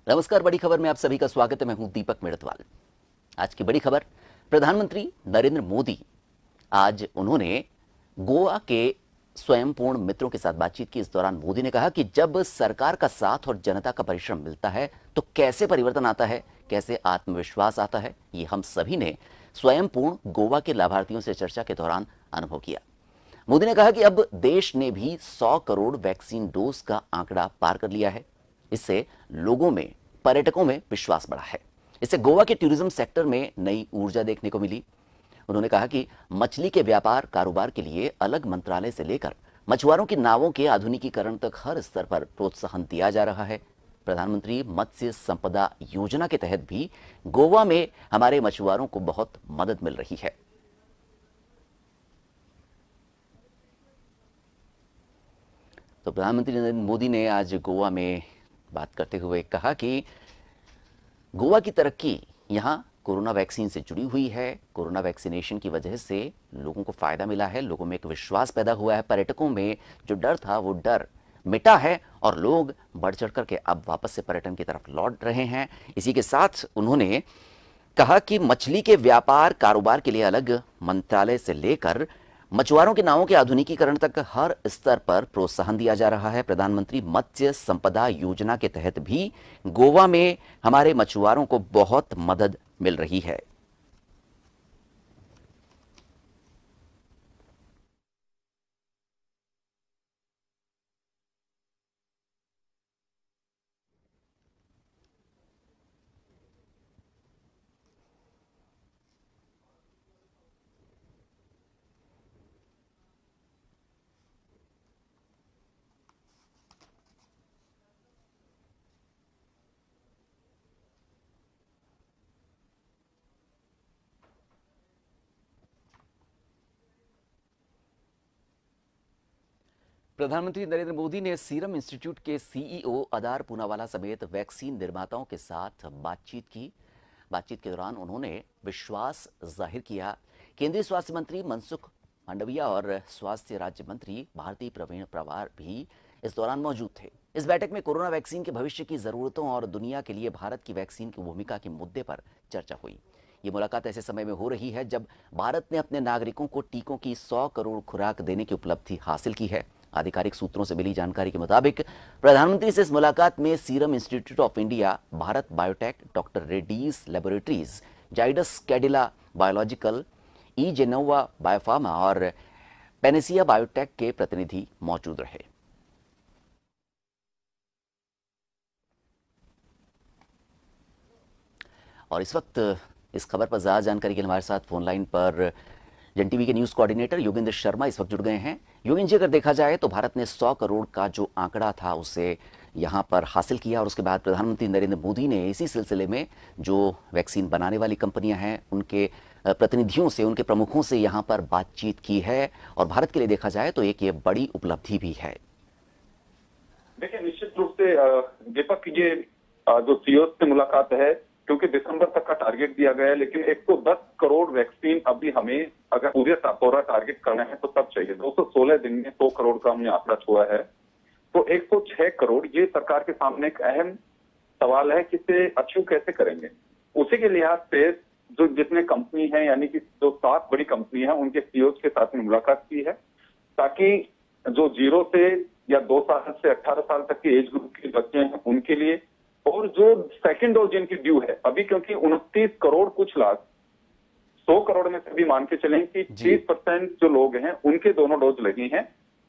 नमस्कार। बड़ी खबर में आप सभी का स्वागत है। मैं हूं दीपक मेड़तवाल। आज की बड़ी खबर, प्रधानमंत्री नरेंद्र मोदी आज उन्होंने गोवा के स्वयंपूर्ण मित्रों के साथ बातचीत की। इस दौरान मोदी ने कहा कि जब सरकार का साथ और जनता का परिश्रम मिलता है तो कैसे परिवर्तन आता है, कैसे आत्मविश्वास आता है, ये हम सभी ने स्वयंपूर्ण गोवा के लाभार्थियों से चर्चा के दौरान अनुभव किया। मोदी ने कहा कि अब देश ने भी 100 करोड़ वैक्सीन डोज का आंकड़ा पार कर लिया है। इससे लोगों में, पर्यटकों में विश्वास बढ़ा है। इससे गोवा के टूरिज्म सेक्टर में नई ऊर्जा देखने को मिली। उन्होंने कहा कि मछली के व्यापार कारोबार के लिए अलग मंत्रालय से लेकर मछुआरों की नावों के आधुनिकीकरण तक हर स्तर पर प्रोत्साहन दिया जा रहा है। प्रधानमंत्री मत्स्य संपदा योजना के तहत भी गोवा में हमारे मछुआरों को बहुत मदद मिल रही है। तो प्रधानमंत्री नरेंद्र मोदी ने आज गोवा में बात करते हुए कहा कि गोवा की तरक्की यहाँ कोरोना वैक्सीन से जुड़ी हुई है। कोरोना वैक्सीनेशन की वजह से लोगों को फायदा मिला है, लोगों में एक विश्वास पैदा हुआ है। पर्यटकों में जो डर था वो डर मिटा है और लोग बढ़ चढ़ करके अब वापस से पर्यटन की तरफ लौट रहे हैं। इसी के साथ उन्होंने कहा कि मछली के व्यापार कारोबार के लिए अलग मंत्रालय से लेकर मछुआरों के नावों के आधुनिकीकरण तक हर स्तर पर प्रोत्साहन दिया जा रहा है। प्रधानमंत्री मत्स्य संपदा योजना के तहत भी गोवा में हमारे मछुआरों को बहुत मदद मिल रही है। प्रधानमंत्री नरेंद्र मोदी ने सीरम इंस्टीट्यूट के सीईओ अदार पूनावाला समेत वैक्सीन निर्माताओं के साथ बातचीत की। बातचीत के दौरान उन्होंने विश्वास जाहिर किया। केंद्रीय स्वास्थ्य मंत्री मनसुख मांडविया और स्वास्थ्य राज्य मंत्री भारती प्रवीण प्रवार भी इस दौरान मौजूद थे। इस बैठक में कोरोना वैक्सीन के भविष्य की जरूरतों और दुनिया के लिए भारत की वैक्सीन की भूमिका के मुद्दे पर चर्चा हुई। ये मुलाकात ऐसे समय में हो रही है जब भारत ने अपने नागरिकों को टीकों की 100 करोड़ खुराक देने की उपलब्धि हासिल की है। आधिकारिक सूत्रों से मिली जानकारी के मुताबिक प्रधानमंत्री से इस मुलाकात में सीरम इंस्टीट्यूट ऑफ इंडिया, भारत बायोटेक, डॉक्टर रेड्डीज लेबोरेटरीज, जाइडस कैडिला बायोलॉजिकल, ई जेनोवा बायोफार्मा और पेनेसिया बायोटेक के प्रतिनिधि मौजूद रहे। और इस वक्त इस खबर पर ज्यादा जानकारी के लिए हमारे साथ फोन लाइन पर जन टीवी के न्यूज कोऑर्डिनेटर योगेंद्र शर्मा इस वक्त जुड़ गए हैं। योगेंद्र जी, अगर देखा जाए तो भारत ने 100 करोड़ का जो आंकड़ा था उसे यहां पर हासिल किया और उसके बाद प्रधानमंत्री नरेंद्र मोदी ने इसी सिलसिले में जो वैक्सीन बनाने वाली कंपनियां हैं उनके प्रतिनिधियों से, उनके प्रमुखों से यहां पर बातचीत की है और भारत के लिए देखा जाए तो एक ये बड़ी उपलब्धि भी है। देखिए, निश्चित रूप से दीपक, ये जो सीईओ से मुलाकात है, क्योंकि दिसंबर तक का टारगेट दिया गया है, लेकिन 110 करोड़ वैक्सीन अभी हमें अगर पूरा टारगेट करना है तो तब चाहिए। 216 दिन में 100 करोड़ का हमने आंकड़ा छुआ है, तो 106 करोड़ ये सरकार के सामने एक अहम सवाल है कि इसे अचीव कैसे करेंगे। उसी के लिहाज से जो जितने कंपनी है, यानी कि जो 7 बड़ी कंपनी है, उनके सीईओ के साथ में मुलाकात की है, ताकि जो 0 से या 2 साल से 18 साल तक के एज ग्रुप के बच्चे हैं उनके लिए, और जो सेकंड डोज जिनकी ड्यू है अभी, क्योंकि 29 करोड़ कुछ लाख, 100 करोड़ में से भी मान के चलें कि 30% जो लोग हैं उनके दोनों डोज लगी हैं,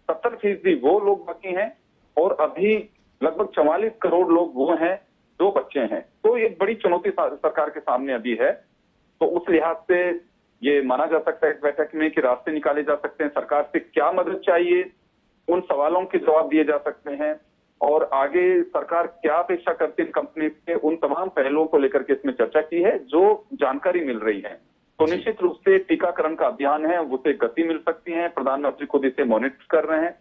70% वो लोग बाकी हैं, और अभी लगभग 44 करोड़ लोग वो हैं जो बच्चे हैं। तो एक बड़ी चुनौती सरकार के सामने अभी है। तो उस लिहाज से ये माना जा सकता है इस बैठक में कि रास्ते निकाले जा सकते हैं, सरकार से क्या मदद चाहिए, उन सवालों के जवाब दिए जा सकते हैं, और आगे सरकार क्या अपेक्षा करती है कंपनी से, उन तमाम पहलुओं को लेकर के इसमें चर्चा की है जो जानकारी मिल रही है। तो निश्चित रूप से टीकाकरण का अभियान है उसे गति मिल सकती है। प्रधानमंत्री खुद इसे मॉनिटर कर रहे हैं।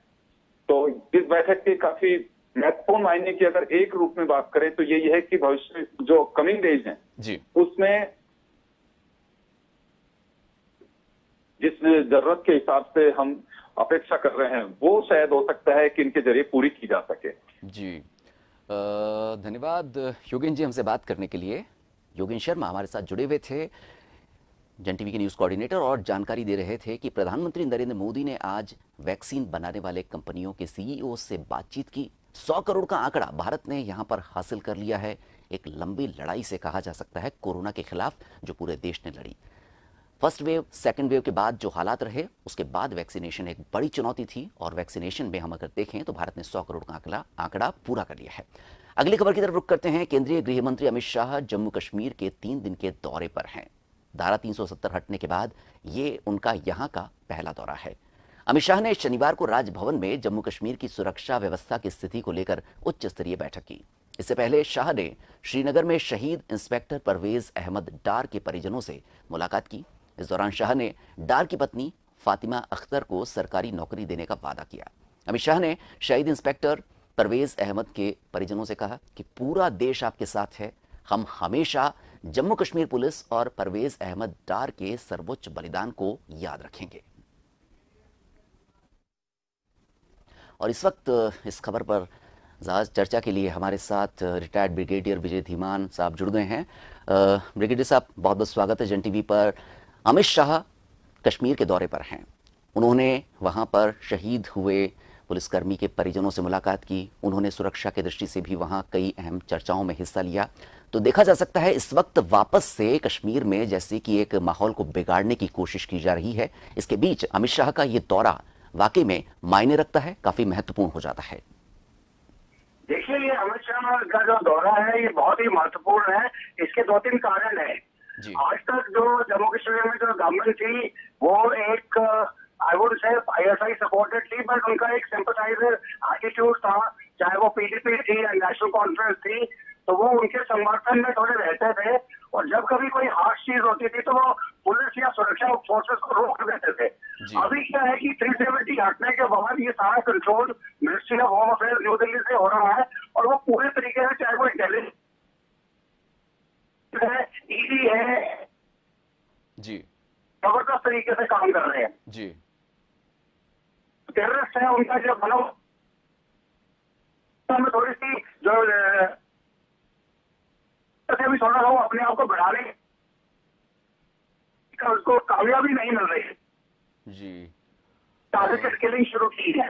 तो इस बैठक के काफी महत्वपूर्ण मायने की अगर एक रूप में बात करें तो यही है कि भविष्य जो कमिंग डेज हैं जी, उसमें जिस जरूरत के हिसाब से हम अपेक्षा कर रहे हैं वो शायद हो सकता है कि इनके जरिए पूरी की जा सके। जी। धन्यवाद योगेन जी हमसे बात करने के लिए। योगेन शर्मा हमारे साथ जुड़े हुए थे, जन टीवी के न्यूज़ कोऑर्डिनेटर, और जानकारी दे रहे थे कि प्रधानमंत्री नरेंद्र मोदी ने आज वैक्सीन बनाने वाले कंपनियों के सीईओ से बातचीत की। 100 करोड़ का आंकड़ा भारत ने यहां पर हासिल कर लिया है। एक लंबी लड़ाई से कहा जा सकता है कोरोना के खिलाफ जो पूरे देश ने लड़ी। फर्स्ट वेव, सेकंड वेव के बाद जो हालात रहे, उसके बाद वैक्सीनेशन एक बड़ी चुनौती थी, और वैक्सीनेशन में हम अगर देखें तो भारत ने 100 करोड़ का आंकड़ा पूरा कर लिया है। अगली खबर की तरफ रुख करते हैं। केंद्रीय गृह मंत्री अमित शाह जम्मू कश्मीर के 3 दिन के दौरे पर हैं। धारा 370 हटने के बाद ये उनका यहां का पहला दौरा है। अमित शाह ने शनिवार को राजभवन में जम्मू कश्मीर की सुरक्षा व्यवस्था की स्थिति को लेकर उच्च स्तरीय बैठक की। इससे पहले शाह ने श्रीनगर में शहीद इंस्पेक्टर परवेज अहमद डार के परिजनों से मुलाकात की। इस दौरान शाह ने डार की पत्नी फातिमा अख्तर को सरकारी नौकरी देने का वादा किया। अमित शाह ने शहीद इंस्पेक्टर परवेज अहमद के परिजनों से कहा कि पूरा देश आपके साथ है। हम हमेशा जम्मू कश्मीर पुलिस और परवेज अहमद डार के सर्वोच्च बलिदान को याद रखेंगे। और इस वक्त इस खबर पर ज़्यादा चर्चा के लिए हमारे साथ रिटायर्ड ब्रिगेडियर विजय धीमान साहब जुड़ गए हैं। ब्रिगेडियर साहब, बहुत बहुत स्वागत है जन टीवी पर। अमित शाह कश्मीर के दौरे पर हैं। उन्होंने वहां पर शहीद हुए पुलिसकर्मी के परिजनों से मुलाकात की। उन्होंने सुरक्षा की दृष्टि से भी वहां कई अहम चर्चाओं में हिस्सा लिया। तो देखा जा सकता है इस वक्त वापस से कश्मीर में जैसे कि एक माहौल को बिगाड़ने की कोशिश की जा रही है। इसके बीच अमित शाह का ये दौरा वाकई में मायने रखता है, काफी महत्वपूर्ण हो जाता है। देखिए, ये अमित शाह का जो दौरा है ये बहुत ही महत्वपूर्ण है। इसके 2-3 कारण है। आज तक जो जम्मू कश्मीर में जो गवर्नमेंट थी वो एक I would say ISI supported थी, बट उनका एक सिंपथाइजर एटीट्यूड था। चाहे वो पीडीपी थी या नेशनल कॉन्फ्रेंस थी, तो वो उनके समर्थन में थोड़े रहते थे। और जब कभी कोई हार्श चीज होती थी तो वो पुलिस या सुरक्षा फोर्सेस को रोक देते थे। अभी क्या है कि 370 हटने के बाद ये सारा control ministry of home affairs new Delhi से हो रहा है, और वो पूरे तरीके से, चाहे वो इंटेलिजेंस है, ईडी है जी, जबरदस्त तरीके से काम कर रहे हैं जी। टेररिस्ट है, उनका जो में थोड़ी सी जो भी थोड़ा वो अपने आप को बढ़ाने का उसको कामयाबी नहीं मिल रही जी। टारगेटेड किलिंग शुरू की है।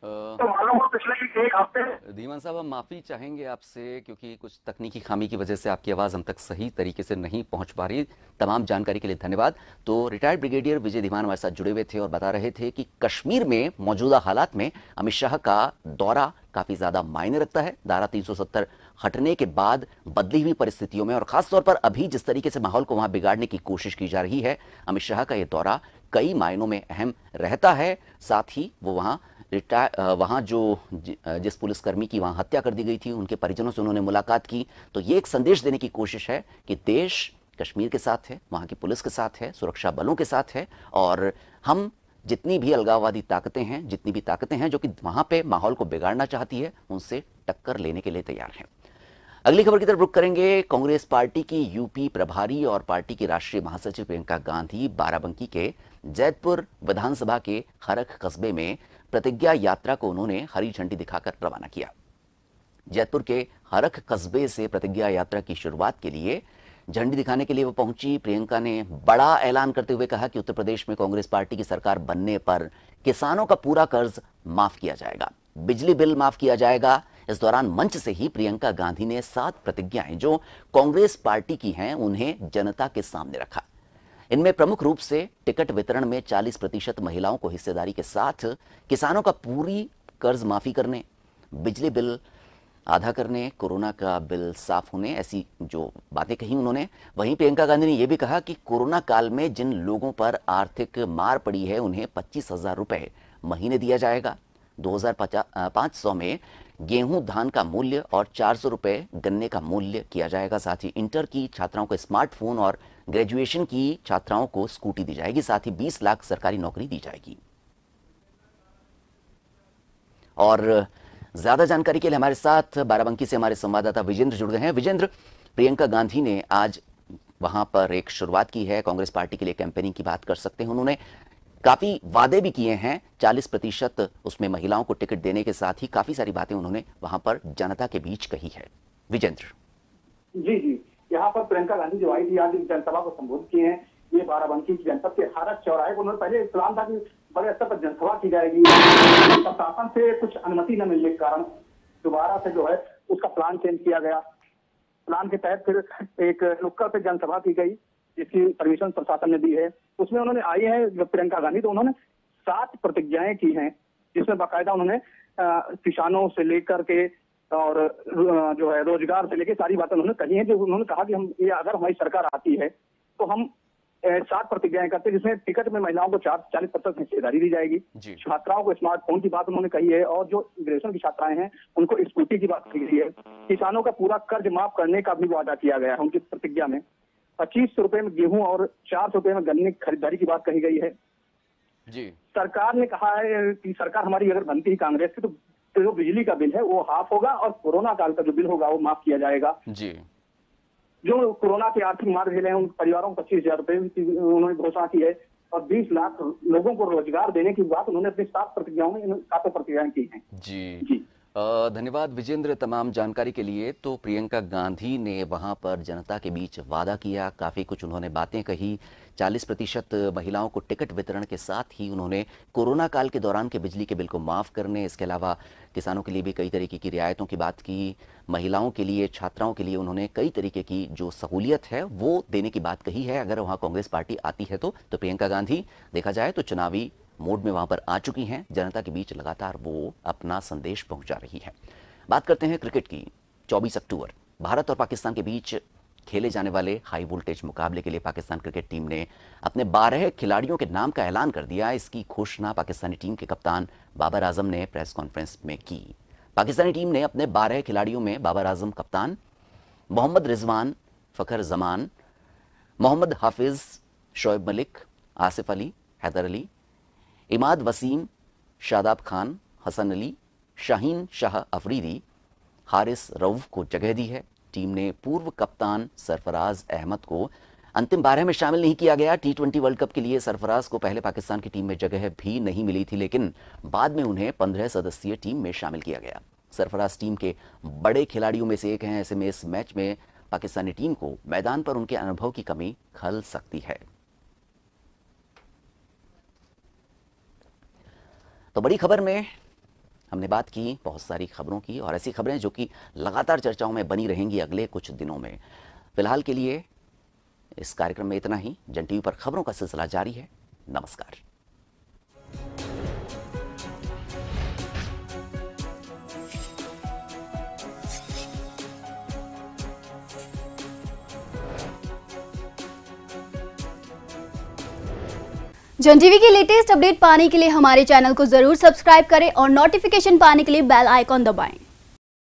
तो मालूम हो पिछले 1 हफ्ते। धीमान साहब, हम माफ़ी चाहेंगे आपसे क्योंकि कुछ तकनीकी खामी की वजह से आपकी आवाज़ हम तक सही तरीके से नहीं पहुंच पा रही। तमाम जानकारी के लिए धन्यवाद। तो रिटायर्ड ब्रिगेडियर विजय धीमान हमारे साथ जुड़े हुए थे और बता रहे थे कि कश्मीर में मौजूदा हालात में अमित शाह का दौरा काफ़ी ज़्यादा मायने रखता है। धारा 370 हटने के बाद बदली हुई परिस्थितियों में और ख़ासतौर पर अभी जिस तरीके से माहौल को वहाँ बिगाड़ने की कोशिश की जा रही है, अमित शाह का ये दौरा कई मायनों में अहम रहता है। साथ ही वो वहाँ जो जिस पुलिसकर्मी की वहाँ हत्या कर दी गई थी उनके परिजनों से उन्होंने मुलाकात की। तो ये एक संदेश देने की कोशिश है कि देश कश्मीर के साथ है, वहाँ की पुलिस के साथ है, सुरक्षा बलों के साथ है, और हम जितनी भी अलगाववादी ताकतें हैं, जितनी भी ताकतें हैं जो कि वहाँ पे माहौल को बिगाड़ना चाहती है, उनसे टक्कर लेने के लिए तैयार हैं। अगली खबर की तरफ रुख करेंगे। कांग्रेस पार्टी की यूपी प्रभारी और पार्टी की राष्ट्रीय महासचिव प्रियंका गांधी बाराबंकी के जैतपुर विधानसभा के हरख कस्बे में प्रतिज्ञा यात्रा को उन्होंने हरी झंडी दिखाकर रवाना किया। जैतपुर के हरख कस्बे से प्रतिज्ञा यात्रा की शुरुआत के लिए झंडी दिखाने के लिए वो पहुंची। प्रियंका ने बड़ा ऐलान करते हुए कहा कि उत्तर प्रदेश में कांग्रेस पार्टी की सरकार बनने पर किसानों का पूरा कर्ज माफ किया जाएगा, बिजली बिल माफ किया जाएगा। इस दौरान मंच से ही प्रियंका गांधी ने 7 प्रतिज्ञाएं जो कांग्रेस पार्टी की हैं उन्हें जनता के सामने रखा। इनमें प्रमुख रूप से टिकट वितरण में 40% महिलाओं को हिस्सेदारी के साथ किसानों का पूरी कर्ज माफी करने, बिजली बिल आधा करने, कोरोना का बिल साफ होने, ऐसी जो बातें कही उन्होंने। वहीं प्रियंका गांधी ने यह भी कहा कि कोरोना काल में जिन लोगों पर आर्थिक मार पड़ी है उन्हें 25,000 रुपए महीने दिया जाएगा। 2500 में गेहूं धान का मूल्य और 400 रुपए गन्ने का मूल्य किया जाएगा। साथ ही इंटर की छात्राओं को स्मार्टफोन और ग्रेजुएशन की छात्राओं को स्कूटी दी जाएगी। साथ ही 20 लाख सरकारी नौकरी दी जाएगी। और ज्यादा जानकारी के लिए हमारे साथ बाराबंकी से हमारे संवाददाता विजेंद्र जुड़ गए हैं। विजेंद्र, प्रियंका गांधी ने आज वहां पर एक शुरुआत की है, कांग्रेस पार्टी के लिए कैंपेनिंग की बात कर सकते हैं। उन्होंने काफी वादे भी किए हैं, 40% उसमें महिलाओं को टिकट देने के साथ ही काफी सारी बातें उन्होंने वहां पर जनता के बीच कही है। विजेंद्र जी जी, यहाँ पर प्रियंका गांधी जो आई थी, आज जनसभा को संबोधित किए हैं। ये बाराबंकी की जनपद के हारस चौराहे को उन्होंने पहले प्लान था कि बड़े स्तर पर जनसभा की जाएगी, प्रशासन से कुछ अनुमति न मिलने के कारण दोबारा से जो है उसका प्लान चेंज किया गया। प्लान के तहत फिर एक नुक्कड़ पे जनसभा की गई, जिसकी परमिशन प्रशासन ने दी है। उसमें उन्होंने आई है प्रियंका गांधी, तो उन्होंने 7 प्रतिज्ञाएं की हैं, जिसमें बाकायदा उन्होंने किसानों से लेकर के और जो है रोजगार से लेकर सारी बातें उन्होंने कही हैं। जो उन्होंने कहा कि हम ये अगर हमारी सरकार आती है तो हम 7 प्रतिज्ञाएं करते हैं, जिसमें टिकट में महिलाओं को 40% हिस्सेदारी दी जाएगी। छात्राओं को स्मार्टफोन की बात उन्होंने कही है, और जो ग्रेजुएशन की छात्राएं हैं उनको स्कूटी की बात कही गई है। किसानों का पूरा कर्ज माफ करने का भी वादा किया गया है उनकी प्रतिज्ञा में। 25 रुपए में गेहूं और 400 रुपए में गन्ने की खरीदारी की बात कही गई है। जी, सरकार ने कहा है कि सरकार हमारी अगर बनती है कांग्रेस की, तो जो बिजली का बिल है वो हाफ होगा और कोरोना काल का जो बिल होगा वो माफ किया जाएगा। जी, जो कोरोना के आर्थिक मार झेले हैं उन परिवारों को 25,000 रुपए की उन्होंने घोषणा की है, और 20 लाख लोगों को रोजगार देने की बात उन्होंने अपनी 7 प्रतिज्ञाओं में 7 प्रतिज्ञाएं की हैं। जी, धन्यवाद विजेंद्र तमाम जानकारी के लिए। तो प्रियंका गांधी ने वहां पर जनता के बीच वादा किया, काफी कुछ उन्होंने बातें कही। 40% महिलाओं को टिकट वितरण के साथ ही उन्होंने कोरोना काल के दौरान के बिजली के बिल को माफ करने, इसके अलावा किसानों के लिए भी कई तरीके की रियायतों की बात की। महिलाओं के लिए, छात्राओं के लिए उन्होंने कई तरीके की जो सहूलियत है वो देने की बात कही है। अगर वहां कांग्रेस पार्टी आती है तो प्रियंका गांधी देखा जाए तो चुनावी मोड में वहां पर आ चुकी हैं, जनता के बीच लगातार वो अपना संदेश पहुंचा रही है। बात करते हैं क्रिकेट की। 24 अक्टूबर भारत और पाकिस्तान के बीच खेले जाने वाले हाई वोल्टेज मुकाबले के लिए पाकिस्तान क्रिकेट टीम ने अपने 12 खिलाड़ियों के नाम का ऐलान कर दिया। इसकी घोषणा पाकिस्तानी टीम के कप्तान बाबर आजम ने प्रेस कॉन्फ्रेंस में की। पाकिस्तानी टीम ने अपने 12 खिलाड़ियों में बाबर आजम कप्तान, मोहम्मद रिजवान, फखर जमान, मोहम्मद हाफिज, शोएब मलिक, आसिफ अली, हैदर अली, इमाद वसीम, शादाब खान, हसन अली, शाहीन शाह अफरीदी, हारिस रऊफ को जगह दी है। टीम ने पूर्व कप्तान सरफराज अहमद को अंतिम 12 में शामिल नहीं किया गया। T20 वर्ल्ड कप के लिए सरफराज को पहले पाकिस्तान की टीम में जगह भी नहीं मिली थी, लेकिन बाद में उन्हें 15 सदस्यीय टीम में शामिल किया गया। सरफराज टीम के बड़े खिलाड़ियों में से एक हैं, ऐसे में इस मैच में पाकिस्तानी टीम को मैदान पर उनके अनुभव की कमी खल सकती है। तो बड़ी खबर में हमने बात की बहुत सारी खबरों की, और ऐसी खबरें जो कि लगातार चर्चाओं में बनी रहेंगी अगले कुछ दिनों में। फिलहाल के लिए इस कार्यक्रम में इतना ही। जन टीवी पर खबरों का सिलसिला जारी है। नमस्कार। जन टीवी की लेटेस्ट अपडेट पाने के लिए हमारे चैनल को जरूर सब्सक्राइब करें और नोटिफिकेशन पाने के लिए बेल आइकॉन दबाएं।